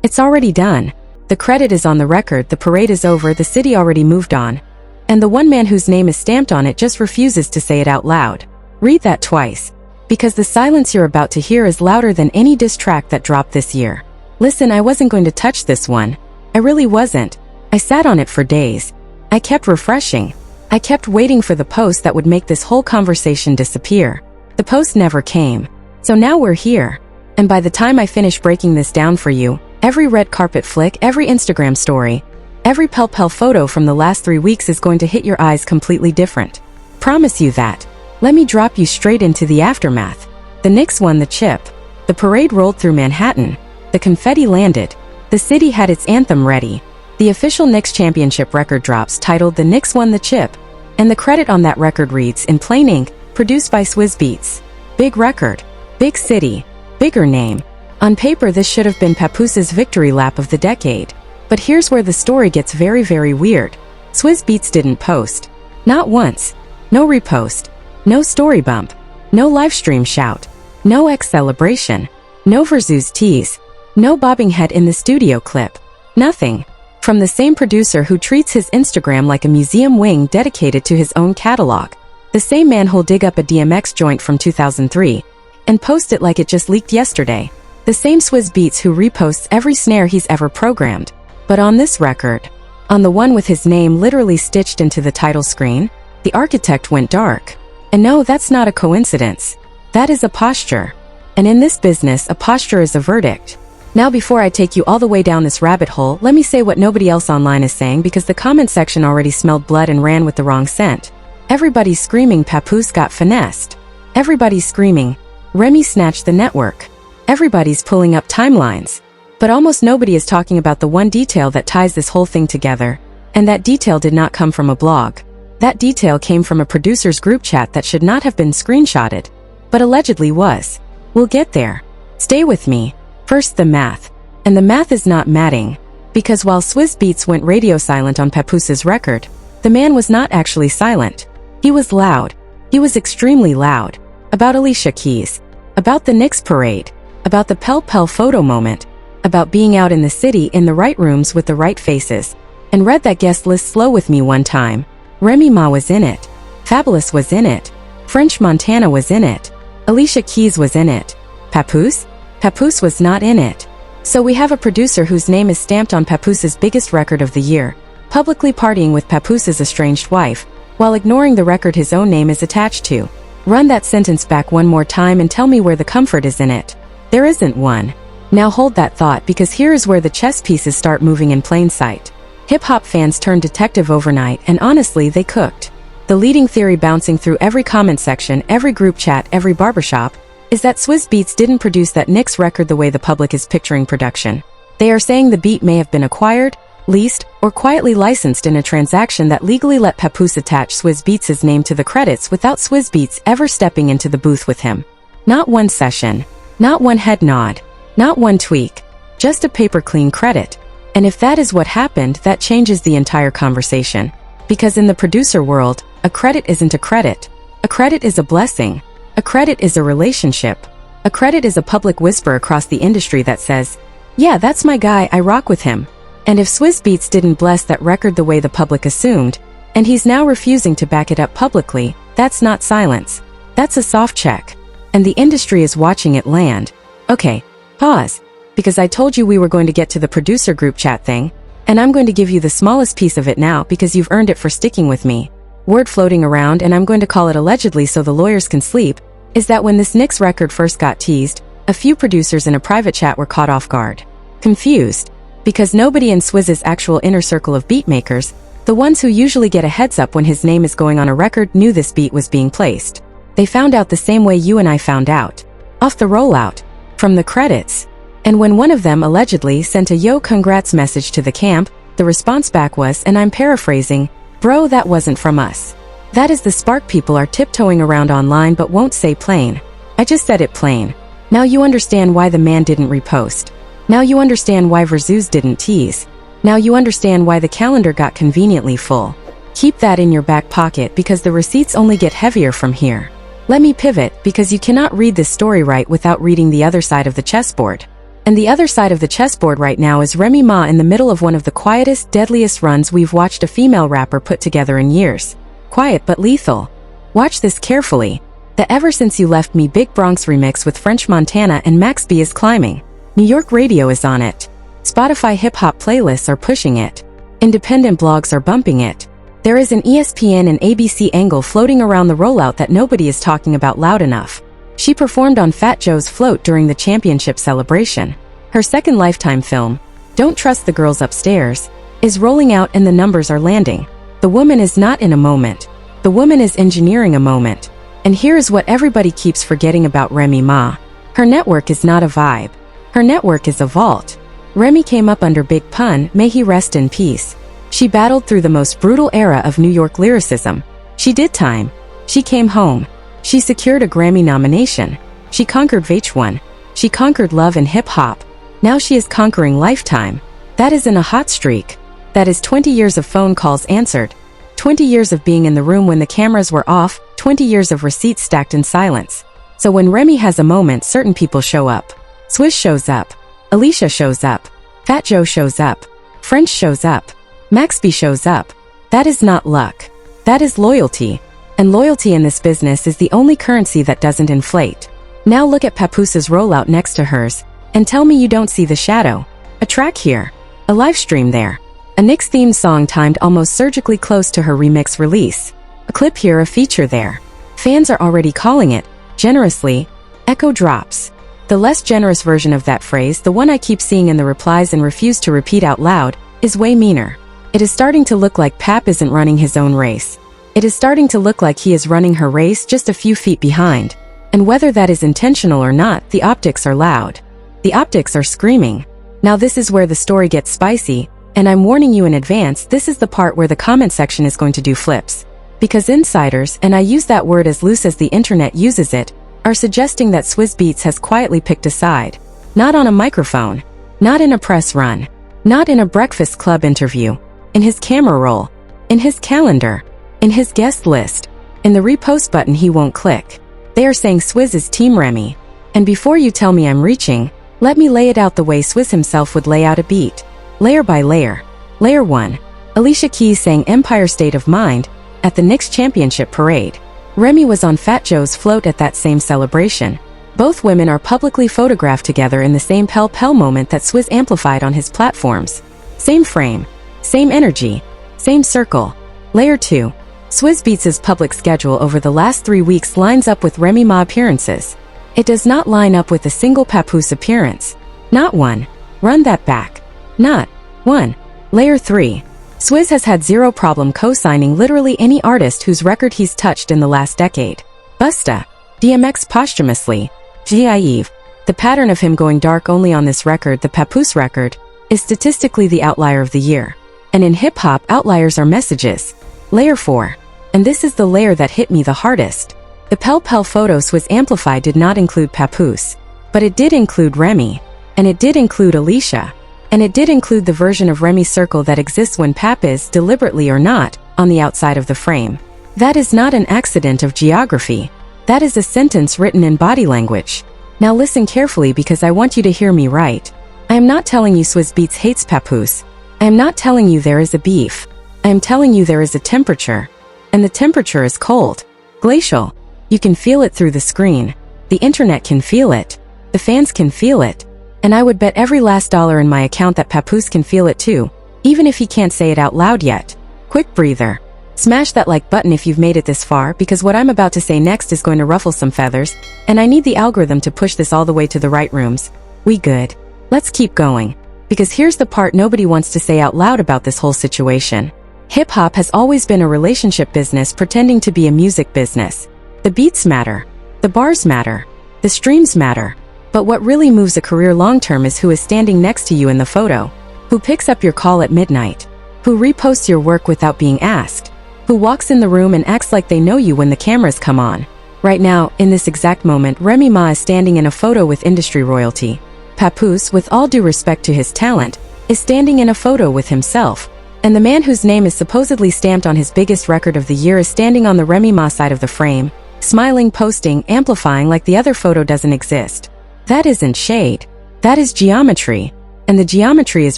It's already done. The credit is on the record, the parade is over, the city already moved on. And the one man whose name is stamped on it just refuses to say it out loud. Read that twice. Because the silence you're about to hear is louder than any diss track that dropped this year. Listen, I wasn't going to touch this one. I really wasn't. I sat on it for days. I kept refreshing. I kept waiting for the post that would make this whole conversation disappear. The post never came. So now we're here. And by the time I finish breaking this down for you, every red carpet flick, every Instagram story, every Pell Pell photo from the last 3 weeks is going to hit your eyes completely different. Promise you that. Let me drop you straight into the aftermath. The Knicks won the chip. The parade rolled through Manhattan. The confetti landed. The city had its anthem ready. The official Knicks championship record drops titled "The Knicks Won the Chip," and the credit on that record reads, in plain ink, produced by Swizz Beatz. Big record. Big city. Bigger name. On paper this should have been Papoose'S victory lap of the decade. But here's where the story gets very, very weird. Swizz Beatz didn't post. Not once. No repost. No story bump. No livestream shout. No X celebration. No Verzoos tease. No bobbing head in the studio clip. Nothing. From the same producer who treats his Instagram like a museum wing dedicated to his own catalog. The same man who'll dig up a DMX joint from 2003 and post it like it just leaked yesterday. The same Swizz Beatz who reposts every snare he's ever programmed. But on this record, on the one with his name literally stitched into the title screen, the architect went dark. And no, that's not a coincidence. That is a posture. And in this business, a posture is a verdict. Now before I take you all the way down this rabbit hole, let me say what nobody else online is saying because the comment section already smelled blood and ran with the wrong scent. Everybody's screaming Papoose got finessed. Everybody's screaming Remy snatched the network. Everybody's pulling up timelines. But almost nobody is talking about the one detail that ties this whole thing together. And that detail did not come from a blog. That detail came from a producer's group chat that should not have been screenshotted, but allegedly was. We'll get there. Stay with me. First the math. And the math is not matting. Because while Swizz Beatz went radio silent on Papoose'S record, the man was not actually silent. He was loud. He was extremely loud. About Alicia Keys. About the Knicks parade. About the Pell Pell photo moment. About being out in the city in the right rooms with the right faces. And read that guest list slow with me one time. Remy Ma was in it. Fabulous was in it. French Montana was in it. Alicia Keys was in it. Papoose? Papoose was not in it. So we have a producer whose name is stamped on Papoose'S biggest record of the year, publicly partying with Papoose'S estranged wife, while ignoring the record his own name is attached to. Run that sentence back one more time and tell me where the comfort is in it. There isn't one. Now hold that thought because here is where the chess pieces start moving in plain sight. Hip-hop fans turned detective overnight and honestly they cooked. The leading theory bouncing through every comment section, every group chat, every barbershop, is that Swizz Beatz didn't produce that Knicks record the way the public is picturing production. They are saying the beat may have been acquired, leased, or quietly licensed in a transaction that legally let Papoose attach Swizz Beatz's name to the credits without Swizz Beatz ever stepping into the booth with him. Not one session. Not one head nod. Not one tweak. Just a paper-clean credit. And if that is what happened, that changes the entire conversation. Because in the producer world, a credit isn't a credit. A credit is a blessing. A credit is a relationship. A credit is a public whisper across the industry that says, yeah, that's my guy, I rock with him. And if Swizz Beatz didn't bless that record the way the public assumed, and he's now refusing to back it up publicly, that's not silence. That's a soft check. And the industry is watching it land. Okay, pause. Because I told you we were going to get to the producer group chat thing, and I'm going to give you the smallest piece of it now because you've earned it for sticking with me. Word floating around, and I'm going to call it allegedly so the lawyers can sleep, is that when this Knicks record first got teased, a few producers in a private chat were caught off guard. Confused. Because nobody in Swizz's actual inner circle of beatmakers, the ones who usually get a heads up when his name is going on a record, knew this beat was being placed. They found out the same way you and I found out. Off the rollout. From the credits. And when one of them allegedly sent a yo congrats message to the camp, the response back was, and I'm paraphrasing, bro, that wasn't from us. That is the spark people are tiptoeing around online but won't say plain. I just said it plain. Now you understand why the man didn't repost. Now you understand why Verzoos didn't tease. Now you understand why the calendar got conveniently full. Keep that in your back pocket because the receipts only get heavier from here. Let me pivot because you cannot read this story right without reading the other side of the chessboard. And the other side of the chessboard right now is Remy Ma in the middle of one of the quietest, deadliest runs we've watched a female rapper put together in years. Quiet but lethal. Watch this carefully. The Ever Since You Left Me Big Bronx remix with French Montana and Max B is climbing. New York radio is on it. Spotify hip-hop playlists are pushing it. Independent blogs are bumping it. There is an ESPN and ABC angle floating around the rollout that nobody is talking about loud enough. She performed on Fat Joe's float during the championship celebration. Her second Lifetime film, Don't Trust the Girls Upstairs, is rolling out and the numbers are landing. The woman is not in a moment. The woman is engineering a moment. And here is what everybody keeps forgetting about Remy Ma. Her network is not a vibe. Her network is a vault. Remy came up under Big Pun, may he rest in peace. She battled through the most brutal era of New York lyricism. She did time. She came home. She secured a Grammy nomination. She conquered VH1. She conquered love and hip-hop. Now she is conquering Lifetime. That isn't a hot streak. That is 20 years of phone calls answered. 20 years of being in the room when the cameras were off. 20 years of receipts stacked in silence. So when Remy has a moment, certain people show up. Swizz shows up. Alicia shows up. Fat Joe shows up. French shows up. Max B shows up. That is not luck. That is loyalty. And loyalty in this business is the only currency that doesn't inflate. Now look at Papoose'S rollout next to hers, and tell me you don't see the shadow. A track here. A live stream there. A Knicks themed song timed almost surgically close to her remix release. A clip here, a feature there. Fans are already calling it, generously, echo drops. The less generous version of that phrase, the one I keep seeing in the replies and refuse to repeat out loud, is way meaner. It is starting to look like Pap isn't running his own race. It is starting to look like he is running her race just a few feet behind. And whether that is intentional or not, the optics are loud. The optics are screaming. Now this is where the story gets spicy, and I'm warning you in advance, this is the part where the comment section is going to do flips. Because insiders, and I use that word as loose as the internet uses it, are suggesting that Swizz Beatz has quietly picked a side. Not on a microphone. Not in a press run. Not in a Breakfast Club interview. In his camera roll. In his calendar. In his guest list. In the repost button he won't click. They are saying Swizz is Team Remy. And before you tell me I'm reaching, let me lay it out the way Swizz himself would lay out a beat. Layer by layer. Layer 1. Alicia Keys sang Empire State of Mind at the Knicks championship parade. Remy was on Fat Joe's float at that same celebration. Both women are publicly photographed together in the same Pell Pell moment that Swizz amplified on his platforms. Same frame. Same energy. Same circle. Layer 2. Swizz Beatz' public schedule over the last 3 weeks lines up with Remy Ma appearances. It does not line up with a single Papoose's appearance. Not one. Run that back. Not one. Layer 3. Swizz has had zero problem co-signing literally any artist whose record he's touched in the last decade. Busta. DMX posthumously. G.I.E.V. The pattern of him going dark only on this record, the Papoose's record, is statistically the outlier of the year. And in hip-hop, outliers are messages. Layer 4. And this is the layer that hit me the hardest. The Pell Pell photos was amplified did not include Papoose's. But it did include Remy. And it did include Alicia. And it did include the version of Remy's circle that exists when Pap is, deliberately or not, on the outside of the frame. That is not an accident of geography. That is a sentence written in body language. Now listen carefully because I want you to hear me right. I am not telling you Swizz Beatz hates Papoose's. I am not telling you there is a beef. I am telling you there is a temperature. And the temperature is cold. Glacial. You can feel it through the screen. The internet can feel it. The fans can feel it. And I would bet every last dollar in my account that Papoose's can feel it too, even if he can't say it out loud yet. Quick breather. Smash that like button if you've made it this far because what I'm about to say next is going to ruffle some feathers, and I need the algorithm to push this all the way to the right rooms. We good. Let's keep going. Because here's the part nobody wants to say out loud about this whole situation. Hip-hop has always been a relationship business pretending to be a music business. The beats matter. The bars matter. The streams matter. But what really moves a career long-term is who is standing next to you in the photo. Who picks up your call at midnight. Who reposts your work without being asked. Who walks in the room and acts like they know you when the cameras come on. Right now, in this exact moment, Remy Ma is standing in a photo with industry royalty. Papoose's, with all due respect to his talent, is standing in a photo with himself. And the man whose name is supposedly stamped on his biggest record of the year is standing on the Remy Ma side of the frame, smiling, posting, amplifying like the other photo doesn't exist. That isn't shade. That is geometry. And the geometry is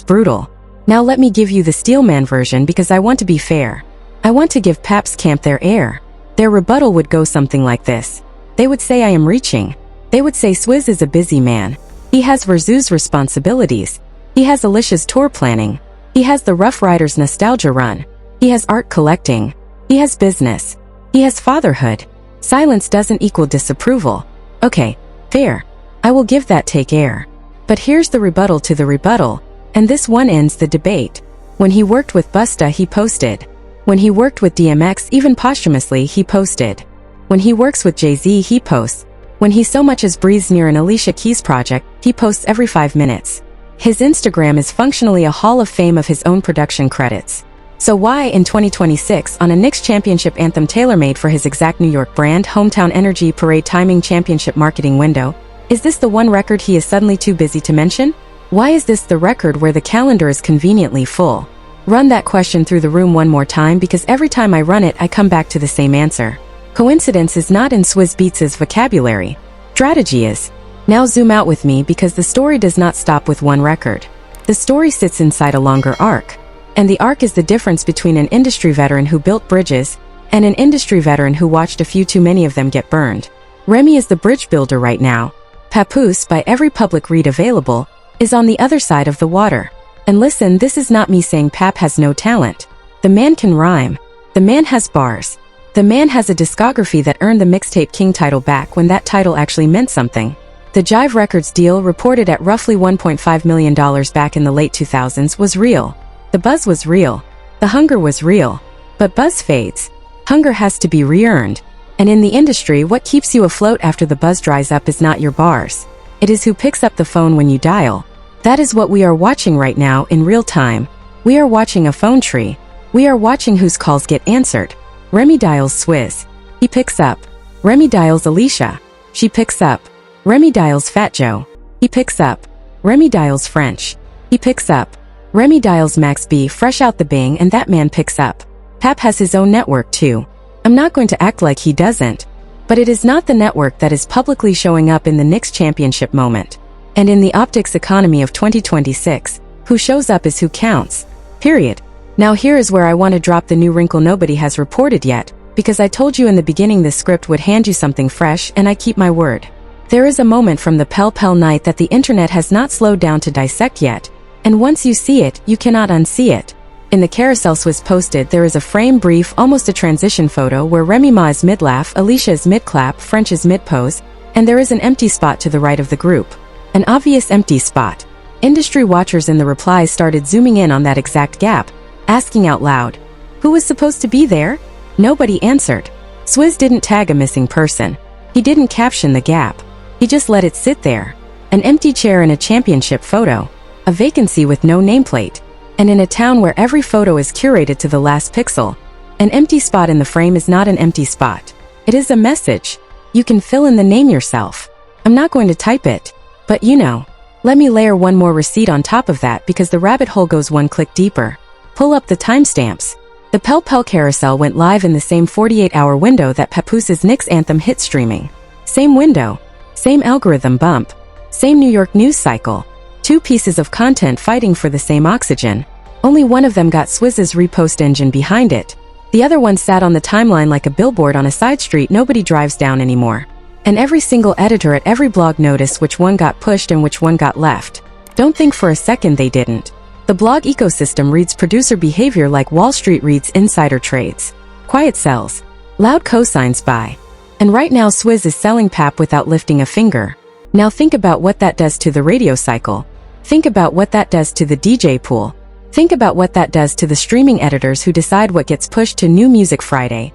brutal. Now let me give you the Steelman version because I want to be fair. I want to give Pap's camp their air. Their rebuttal would go something like this. They would say I am reaching. They would say Swizz is a busy man. He has Verzu's responsibilities. He has Alicia's tour planning. He has the Rough Riders nostalgia run. He has art collecting. He has business. He has fatherhood. Silence doesn't equal disapproval. Okay, fair. I will give that take air. But here's the rebuttal to the rebuttal, and this one ends the debate. When he worked with Busta, he posted. When he worked with DMX, even posthumously, he posted. When he works with Jay-Z, he posts. When he so much as breathes near an Alicia Keys project, he posts every 5 minutes. His Instagram is functionally a hall of fame of his own production credits. So why, in 2026, on a Knicks championship anthem tailor-made for his exact New York brand, Hometown Energy Parade timing championship marketing window, is this the one record he is suddenly too busy to mention? Why is this the record where the calendar is conveniently full? Run that question through the room one more time because every time I run it I come back to the same answer. Coincidence is not in Swizz Beatz' vocabulary. Strategy is. Now zoom out with me because the story does not stop with one record. The story sits inside a longer arc. And the arc is the difference between an industry veteran who built bridges and an industry veteran who watched a few too many of them get burned. Remy is the bridge builder right now. Papoose'S, by every public read available, is on the other side of the water. And listen, this is not me saying Pap has no talent. The man can rhyme. The man has bars. The man has a discography that earned the Mixtape King title back when that title actually meant something. The Jive Records deal, reported at roughly $1.5 million back in the late 2000s, was real. The buzz was real. The hunger was real. But buzz fades. Hunger has to be re-earned. And in the industry, what keeps you afloat after the buzz dries up is not your bars. It is who picks up the phone when you dial. That is what we are watching right now in real time. We are watching a phone tree. We are watching whose calls get answered. Remy dials Swizz. He picks up. Remy dials Alicia. She picks up. Remy dials Fat Joe. He picks up. Remy dials French. He picks up. Remy dials Max B fresh out the Bing and that man picks up. Pap has his own network too. I'm not going to act like he doesn't. But it is not the network that is publicly showing up in the Knicks championship moment. And in the optics economy of 2026, who shows up is who counts. Period. Now here is where I want to drop the new wrinkle nobody has reported yet, because I told you in the beginning this script would hand you something fresh and I keep my word. There is a moment from the Pell Pell night that the internet has not slowed down to dissect yet, and once you see it, you cannot unsee it. In the carousel Swizz posted, there is a frame brief, almost a transition photo where Remy Ma is mid-laugh, Alicia is mid-clap, French is mid-pose, and there is an empty spot to the right of the group. An obvious empty spot. Industry watchers in the replies started zooming in on that exact gap, asking out loud, who was supposed to be there? Nobody answered. Swizz didn't tag a missing person. He didn't caption the gap. He just let it sit there. An empty chair in a championship photo. A vacancy with no nameplate. And in a town where every photo is curated to the last pixel, an empty spot in the frame is not an empty spot. It is a message. You can fill in the name yourself. I'm not going to type it. But you know. Let me layer one more receipt on top of that because the rabbit hole goes one click deeper. Pull up the timestamps. The Pell Pell carousel went live in the same 48-hour window that Papoose'S Knicks anthem hit streaming. Same window. Same algorithm bump. Same New York news cycle. Two pieces of content fighting for the same oxygen. Only one of them got Swizz's repost engine behind it. The other one sat on the timeline like a billboard on a side street nobody drives down anymore. And every single editor at every blog noticed which one got pushed and which one got left. Don't think for a second they didn't. The blog ecosystem reads producer behavior like Wall Street reads insider trades. Quiet sells. Loud cosigns buy. And right now Swizz is selling Pap without lifting a finger. Now think about what that does to the radio cycle. Think about what that does to the DJ pool. Think about what that does to the streaming editors who decide what gets pushed to New Music Friday.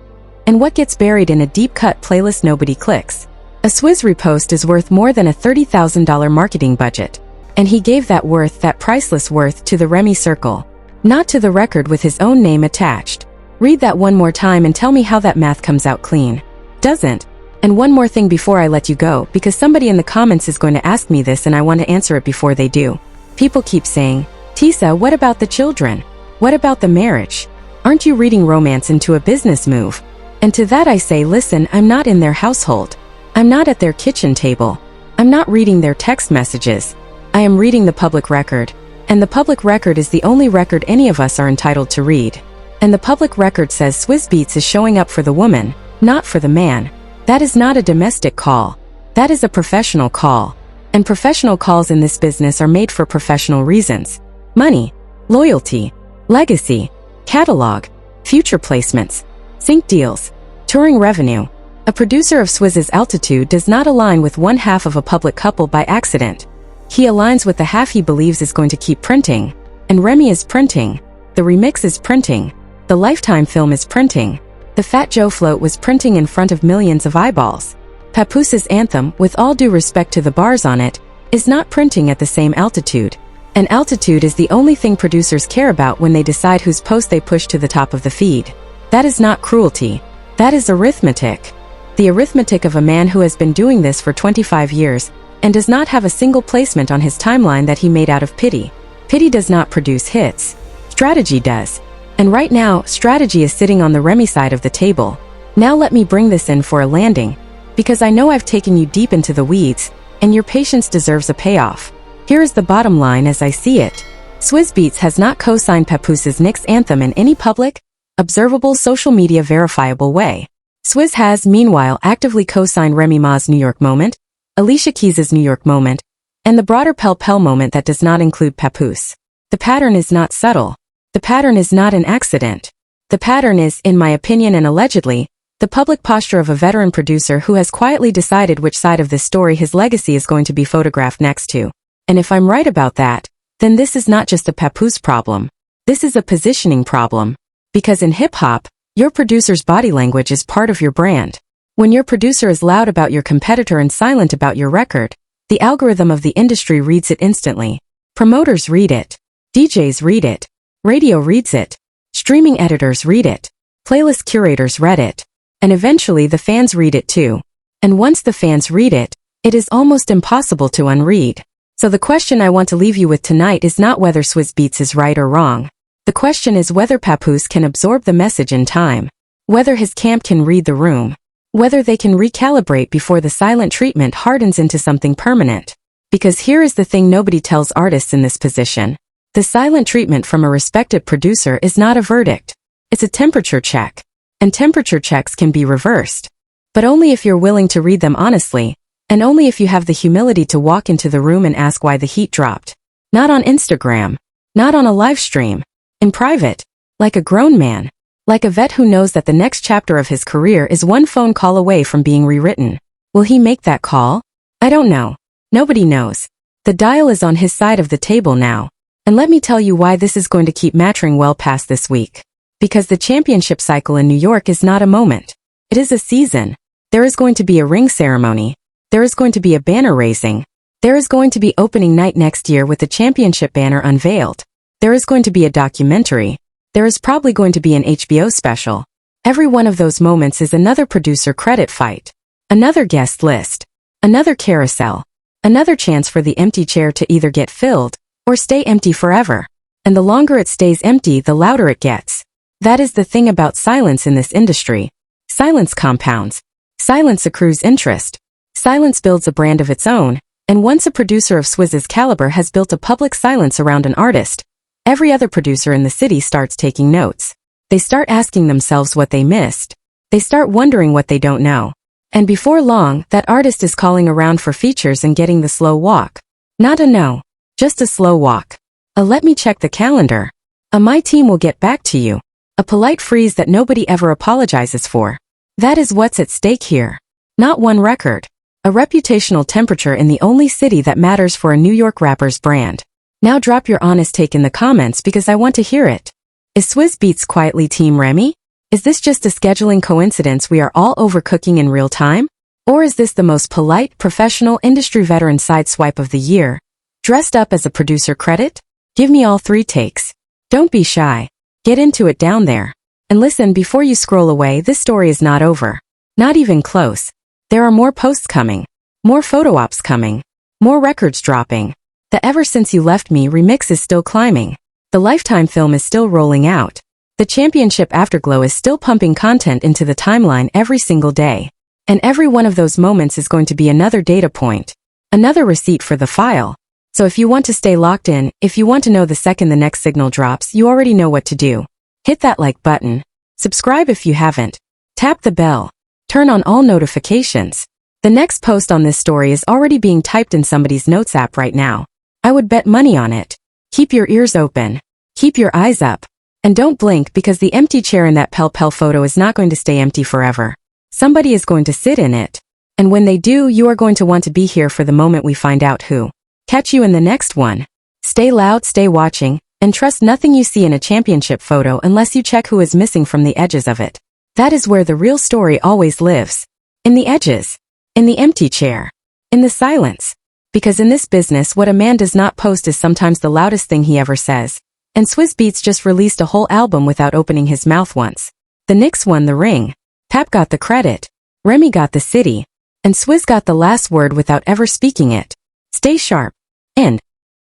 And what gets buried in a deep-cut playlist nobody clicks. A Swizz repost is worth more than a $30,000 marketing budget. And he gave that worth, that priceless worth, to the Remy circle. Not to the record with his own name attached. Read that one more time and tell me how that math comes out clean. Doesn't. And one more thing before I let you go, because somebody in the comments is going to ask me this and I want to answer it before they do. People keep saying, Tisa, what about the children? What about the marriage? Aren't you reading romance into a business move? And to that I say, listen, I'm not in their household. I'm not at their kitchen table. I'm not reading their text messages. I am reading the public record. And the public record is the only record any of us are entitled to read. And the public record says Swizz Beatz is showing up for the woman, not for the man. That is not a domestic call. That is a professional call. And professional calls in this business are made for professional reasons. Money, loyalty, legacy, catalog, future placements, sync deals, touring revenue. A producer of Swizz's altitude does not align with one half of a public couple by accident. He aligns with the half he believes is going to keep printing. And Remy is printing. The remix is printing. The Lifetime film is printing. The Fat Joe float was printing in front of millions of eyeballs. Papoose'S anthem, with all due respect to the bars on it, is not printing at the same altitude. And altitude is the only thing producers care about when they decide whose post they push to the top of the feed. That is not cruelty. That is arithmetic. The arithmetic of a man who has been doing this for 25 years and does not have a single placement on his timeline that he made out of pity. Pity does not produce hits. Strategy does. And right now, strategy is sitting on the Remy side of the table. Now let me bring this in for a landing, because I know I've taken you deep into the weeds, and your patience deserves a payoff. Here is the bottom line as I see it. Swizz Beatz has not co-signed Papoose'S Knicks anthem in any public, observable social media verifiable way. Swizz has, meanwhile, actively co-signed Remy Ma's New York moment, Alicia Keys' New York moment, and the broader Pell Pell moment that does not include Papoose. The pattern is not subtle. The pattern is not an accident. The pattern is, in my opinion and allegedly, the public posture of a veteran producer who has quietly decided which side of this story his legacy is going to be photographed next to. And if I'm right about that, then this is not just a Papoose problem. This is a positioning problem. Because in hip-hop, your producer's body language is part of your brand. When your producer is loud about your competitor and silent about your record, the algorithm of the industry reads it instantly. Promoters read it. DJs read it. Radio reads it. Streaming editors read it. Playlist curators read it. And eventually the fans read it too. And once the fans read it, it is almost impossible to unread. So the question I want to leave you with tonight is not whether Swizz Beatz is right or wrong. The question is whether Papoose can absorb the message in time. Whether his camp can read the room. Whether they can recalibrate before the silent treatment hardens into something permanent. Because here is the thing nobody tells artists in this position. The silent treatment from a respected producer is not a verdict. It's a temperature check. And temperature checks can be reversed. But only if you're willing to read them honestly, and only if you have the humility to walk into the room and ask why the heat dropped. Not on Instagram. Not on a live stream. In private. Like a grown man. Like a vet who knows that the next chapter of his career is one phone call away from being rewritten. Will he make that call? I don't know. Nobody knows. The dial is on his side of the table now. And let me tell you why this is going to keep mattering well past this week. Because the championship cycle in New York is not a moment. It is a season. There is going to be a ring ceremony. There is going to be a banner raising. There is going to be opening night next year with the championship banner unveiled. There is going to be a documentary. There is probably going to be an HBO special. Every one of those moments is another producer credit fight. Another guest list. Another carousel. Another chance for the empty chair to either get filled or stay empty forever. And the longer it stays empty, the louder it gets. That is the thing about silence in this industry. Silence compounds. Silence accrues interest. Silence builds a brand of its own, and once a producer of Swizz's caliber has built a public silence around an artist, every other producer in the city starts taking notes. They start asking themselves what they missed. They start wondering what they don't know. And before long, that artist is calling around for features and getting the slow walk. Not a no. Just a slow walk. A let me check the calendar. A my team will get back to you. A polite freeze that nobody ever apologizes for. That is what's at stake here. Not one record. A reputational temperature in the only city that matters for a New York rapper's brand. Now drop your honest take in the comments because I want to hear it. Is Swizz Beatz quietly Team Remy? Is this just a scheduling coincidence we are all overcooking in real time? Or is this the most polite, professional industry veteran sideswipe of the year? Dressed up as a producer credit? Give me all three takes. Don't be shy. Get into it down there. And listen, before you scroll away, this story is not over. Not even close. There are more posts coming. More photo ops coming. More records dropping. The Ever Since You Left Me remix is still climbing. The Lifetime film is still rolling out. The championship afterglow is still pumping content into the timeline every single day. And every one of those moments is going to be another data point. Another receipt for the file. So if you want to stay locked in, if you want to know the second the next signal drops, you already know what to do. Hit that like button. Subscribe if you haven't. Tap the bell. Turn on all notifications. The next post on this story is already being typed in somebody's notes app right now. I would bet money on it. Keep your ears open. Keep your eyes up. And don't blink because the empty chair in that Pell Pell photo is not going to stay empty forever. Somebody is going to sit in it. And when they do, you are going to want to be here for the moment we find out who. Catch you in the next one. Stay loud, stay watching, and trust nothing you see in a championship photo unless you check who is missing from the edges of it. That is where the real story always lives. In the edges. In the empty chair. In the silence. Because in this business what a man does not post is sometimes the loudest thing he ever says. And Swizz Beatz just released a whole album without opening his mouth once. The Knicks won the ring. Pap got the credit. Remy got the city. And Swizz got the last word without ever speaking it. Stay sharp. End.